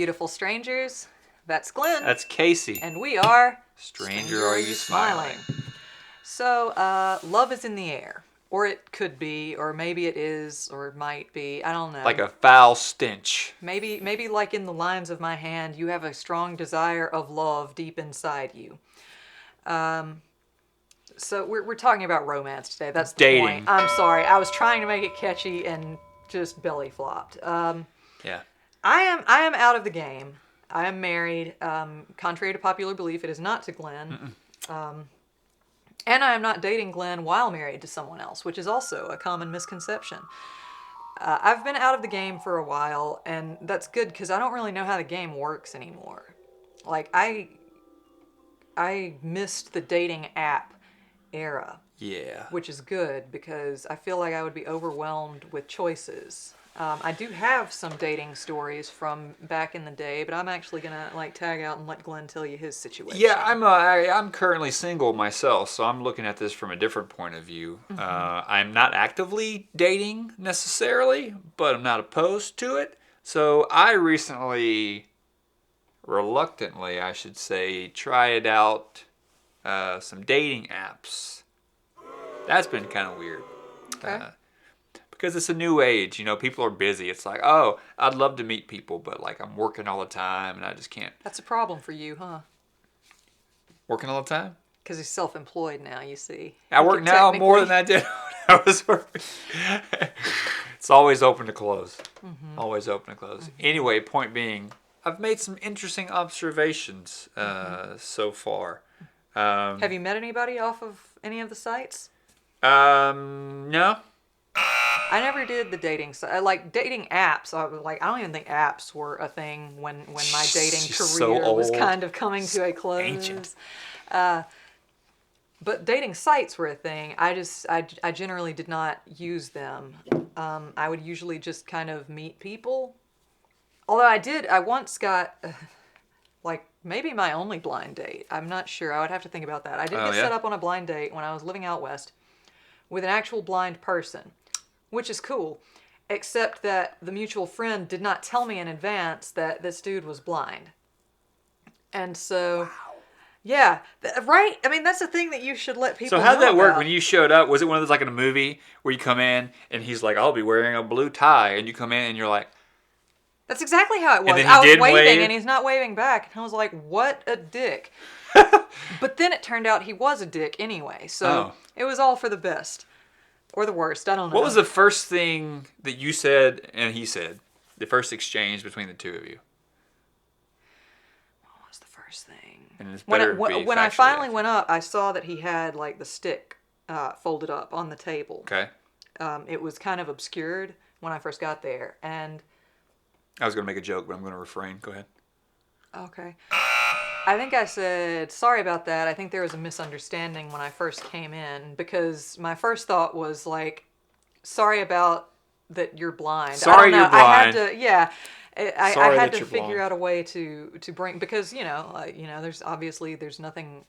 beautiful strangers. That's Glenn. That's Casey. And we are Stranger Are You Smiling? So, love is in the air. Or it could be, or maybe it is, or might be. I don't know. Like a foul stench. Maybe like in the lines of my hand, you have a strong desire of love deep inside you. So we're talking about romance today. That's the Dating. point. I'm sorry. I was trying to make it catchy and just belly flopped. Yeah. I am out of the game. I am married. Contrary to popular belief, it is not to Glenn. And I am not dating Glenn while married to someone else, which is also a common misconception. I've been out of the game for a while, and that's good because I don't really know how the game works anymore. Like, I missed the dating app era. Yeah. Which is good because I feel like I would be overwhelmed with choices. I do have some dating stories from back in the day, but I'm actually gonna tag out and let Glenn tell you his situation. Yeah, I'm currently single myself, so I'm looking at this from a different point of view. I'm not actively dating necessarily, but I'm not opposed to it. So I recently, reluctantly, I should say, tried out some dating apps. That's been kind of weird. Okay. Because it's a new age, people are busy. It's like, oh, I'd love to meet people, but I'm working all the time and I just can't. That's a problem for you, huh? Working all the time? Because he's self-employed now, you see. I work now more than I did when I was working. It's always open to close. Always open to close. Anyway, point being, I've made some interesting observations so far. Have you met anybody off of any of the sites? No. I never did the dating site. Like dating apps. I don't even think apps were a thing when my dating career was kind of coming to a close. Ancient. But dating sites were a thing. I generally did not use them. I would usually just kind of meet people. Although I once got maybe my only blind date. I'm not sure. I would have to think about that. I did get set up on a blind date when I was living out west with an actual blind person, which is cool, except that the mutual friend did not tell me in advance that this dude was blind. And so, wow. Yeah, right? I mean, that's the thing that you should let people know. So how did that work about. when you showed up? Was it one of those like in a movie where you come in and he's like, I'll be wearing a blue tie, and you come in and you're like... That's exactly how it was. And then I was did waving wave? and he's not waving back. And I was like, what a dick. But then it turned out he was a dick anyway. So It was all for the best. Or the worst. I don't know. What was the first thing that you said and he said? The first exchange between the two of you? What was the first thing? And it's When I finally accurate. went up, I saw that he had the stick folded up on the table. Okay. It was kind of obscured when I first got there. And... I was going to make a joke, but I'm going to refrain. Go ahead. Okay. I think I said, sorry about that. I think there was a misunderstanding when I first came in, because my first thought was sorry about that you're blind. Sorry you're blind. I had to, yeah. I had to figure blind. out a way to bring, because, there's nothing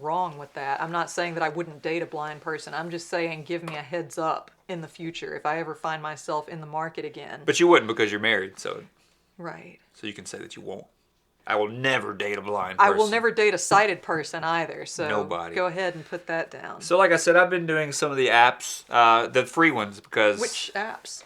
wrong with that. I'm not saying that I wouldn't date a blind person. I'm just saying give me a heads up in the future if I ever find myself in the market again. But you wouldn't because you're married, so... Right. So you can say that you won't. I will never date a blind person. I will never date a sighted person either, so Nobody. Go ahead and put that down. So like I said, I've been doing some of the apps, the free ones, because... Which apps?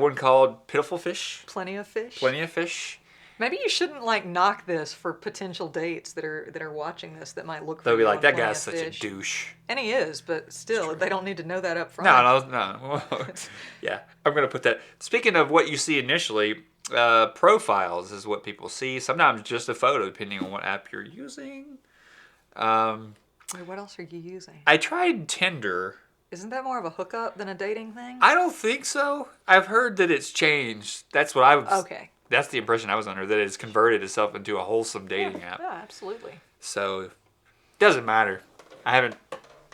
One called Pitiful Fish. Plenty of Fish? Plenty of Fish. Maybe you shouldn't knock this for potential dates that are watching this that might look for They'll be you like, on that Plenty guy's of such Fish. a douche. And he is, but still, they don't need to know that up front. No. Yeah, I'm going to put that. Speaking of what you see initially, profiles is what people see. Sometimes just a photo, depending on what app you're using. Wait, what else are you using? I tried Tinder. Isn't that more of a hookup than a dating thing? I don't think so. I've heard that it's changed. That's what I was... Okay. That's the impression I was under, that it's converted itself into a wholesome dating app. Yeah, absolutely. So, it doesn't matter. I haven't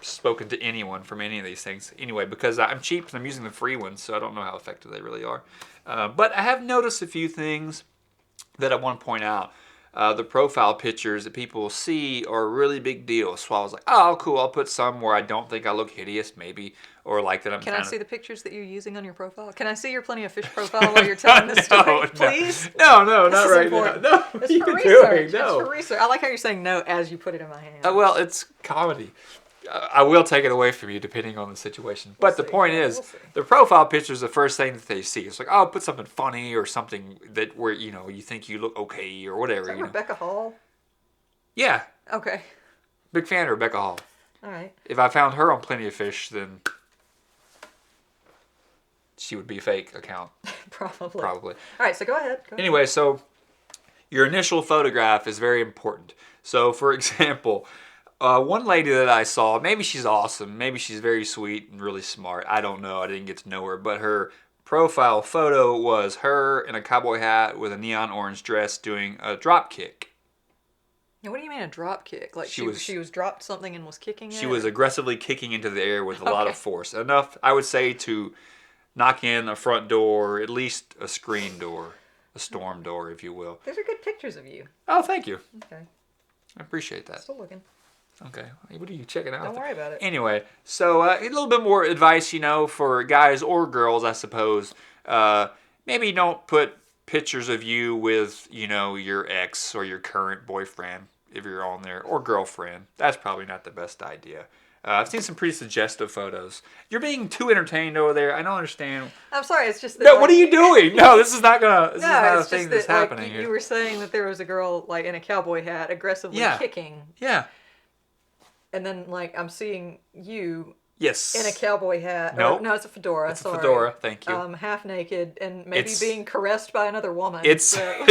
spoken to anyone from any of these things. Anyway, because I'm cheap and I'm using the free ones, so I don't know how effective they really are. But I have noticed a few things that I want to point out. The profile pictures that people see are a really big deal. So I was like, oh, cool, I'll put some where I don't think I look hideous, maybe. Or that I'm Can I see the pictures that you're using on your profile? Can I see your Plenty of Fish profile while you're telling this story, please? No, This not is right important. now. No, It's what are you for doing? research. No. It's for research. I like how you're saying no as you put it in my hand. Well, it's comedy. I will take it away from you depending on the situation. But the see. point Yeah, is, we'll see. the profile picture is the first thing that they see. It's like, oh, put something funny or something that where you think you look okay or whatever. Is that You know. Rebecca Hall? Yeah, Okay. big fan of Rebecca Hall. All right. If I found her on Plenty of Fish, then she would be a fake account. Probably. Probably. All right, so go ahead. Anyway, so your initial photograph is very important. So, for example, one lady that I saw, maybe she's awesome, maybe she's very sweet and really smart. I don't know. I didn't get to know her, but her profile photo was her in a cowboy hat with a neon orange dress doing a drop kick. Now, what do you mean a drop kick? Like She was dropped something and was kicking it? She was aggressively kicking into the air with a lot Okay. of force. Enough, I would say, to knock in a front door, at least a screen door, a storm door, if you will. Those are good pictures of you. Oh, thank you. Okay. I appreciate that. Still looking. Okay. What are you checking out? Don't worry about it. Anyway, so a little bit more advice, for guys or girls, I suppose. Maybe don't put pictures of you with, your ex or your current boyfriend, if you're on there, or girlfriend. That's probably not the best idea. I've seen some pretty suggestive photos. You're being too entertained over there. I don't understand. I'm sorry, it's just that, No, what are you doing? No, this is not gonna. This is not a it's thing just that's that, happening you here. were saying that there was a girl like in a cowboy hat aggressively Yeah. kicking, Yeah. and then like I'm seeing you Yes. in a cowboy hat. Nope. No, it's a fedora. It's a sorry. fedora. Thank you. Half naked and maybe It's- being caressed by another woman. It's so-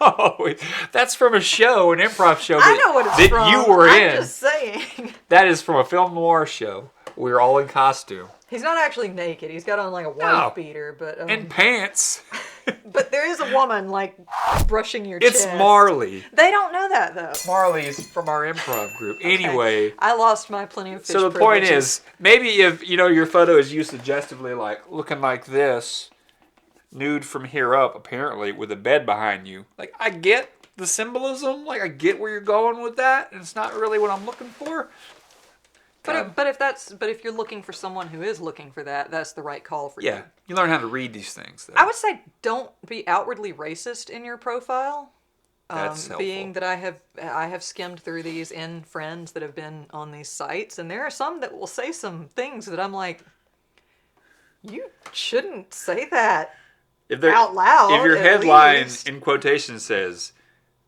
no, that's from a show, an improv show I know what it's that from. you were I'm in. just saying. That is from a film noir show. We were all in costume He's not actually naked. He's got on like a wife No. beater, but and pants. but there is a woman like brushing your It's chest. Marley. They don't know that though. Marley is from our improv group. Okay. Anyway, I lost my Plenty of Fish. so the point privileges. is, maybe if your photo is used suggestively, like looking like this, nude from here up, apparently with a bed behind you. Like I get the symbolism, like I get where you're going with that, and it's not really what I'm looking for. But if you're looking for someone who is looking for that, that's the right call for you. Yeah, you learn how to read these things. Though. I would say don't be outwardly racist in your profile. That's helpful. Being that I have skimmed through these in friends that have been on these sites, and there are some that will say some things that I'm like, you shouldn't say that out loud. If your at headline least. in quotation says,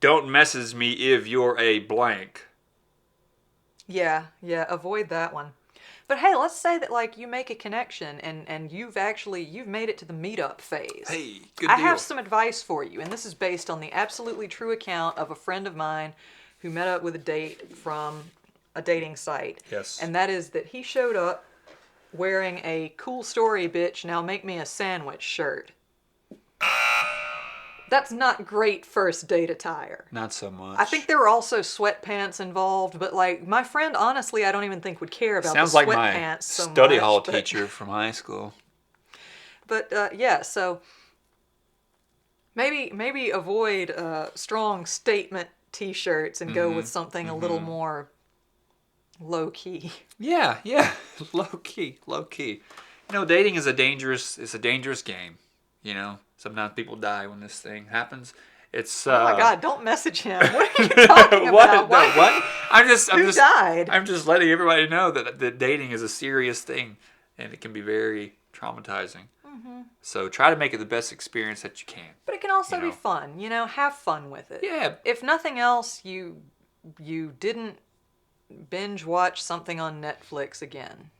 "Don't message me if you're a blank." Yeah, avoid that one. But hey, let's say that like you make a connection and you've made it to the meetup phase. Hey, good I deal. have some advice for you, and this is based on the absolutely true account of a friend of mine who met up with a date from a dating site. Yes. And that is that he showed up wearing a cool story bitch now make me a sandwich shirt. That's not great first date attire. Not so much. I think there were also sweatpants involved, but like my friend, honestly, I don't even think would care about Sounds the like my sweatpants so much. study hall but- teacher from high school. But yeah, so maybe avoid strong statement T-shirts and go with something a little more low key. Yeah, low key. Dating is a dangerous game. Sometimes people die when this thing happens. It's Oh my God! Don't message him. What are you talking what? about? No, what? Who died? I'm just letting everybody know that dating is a serious thing, and it can be very traumatizing. Mm-hmm. So try to make it the best experience that you can. But it can also be fun. Have fun with it. Yeah. If nothing else, you didn't binge watch something on Netflix again.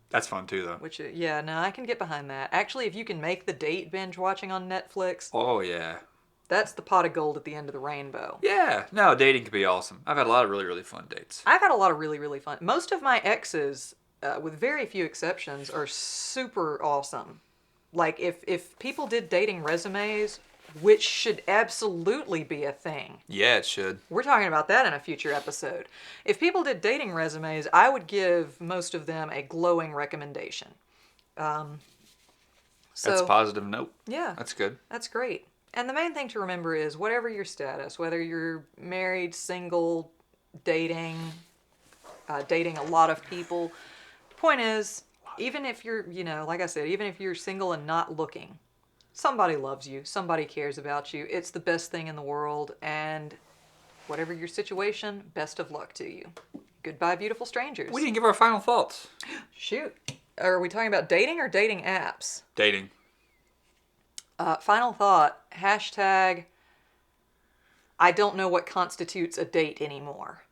That's fun too, though. Which, I can get behind that. Actually, if you can make the date binge watching on Netflix, Oh yeah. that's the pot of gold at the end of the rainbow. Yeah. No, dating can be awesome. I've had a lot of really, really fun dates. I've had a lot of really, really fun. Most of my exes, with very few exceptions, are super awesome. Like, if people did dating resumes, which should absolutely be a thing. Yeah, it should. We're talking about that in a future episode. If people did dating resumes, I would give most of them a glowing recommendation. That's a positive note. Yeah. That's good. That's great. And the main thing to remember is whatever your status, whether you're married, single, dating a lot of people, the point is, even if you're, like I said, even if you're single and not looking, somebody loves you, somebody cares about you. It's the best thing in the world, and whatever your situation, best of luck to you. Goodbye, beautiful strangers. We didn't give our final thoughts. Shoot. Are we talking about dating or dating apps? Dating. Final thought, hashtag, I don't know what constitutes a date anymore.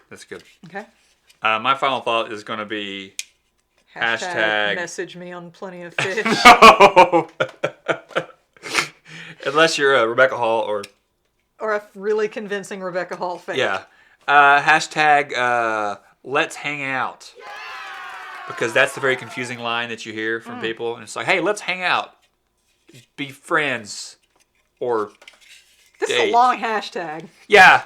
That's good. Okay. My final thought is going to be hashtag message me on Plenty of Fish. Unless you're a Rebecca Hall or a really convincing Rebecca Hall fan. Yeah. Hashtag let's hang out. Because that's the very confusing line that you hear from people. And it's like, hey, let's hang out. Be friends. Or This date. is a long hashtag. Yeah.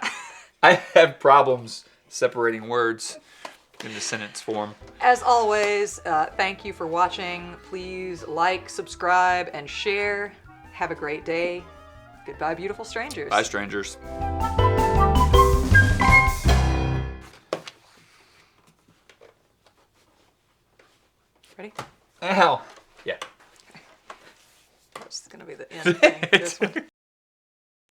I have problems separating words in the sentence form. As always, thank you for watching. Please like, subscribe, and share. Have a great day. Goodbye, beautiful strangers. Bye, strangers. Ready? Ow. Yeah. That's going to be the end thing. This one.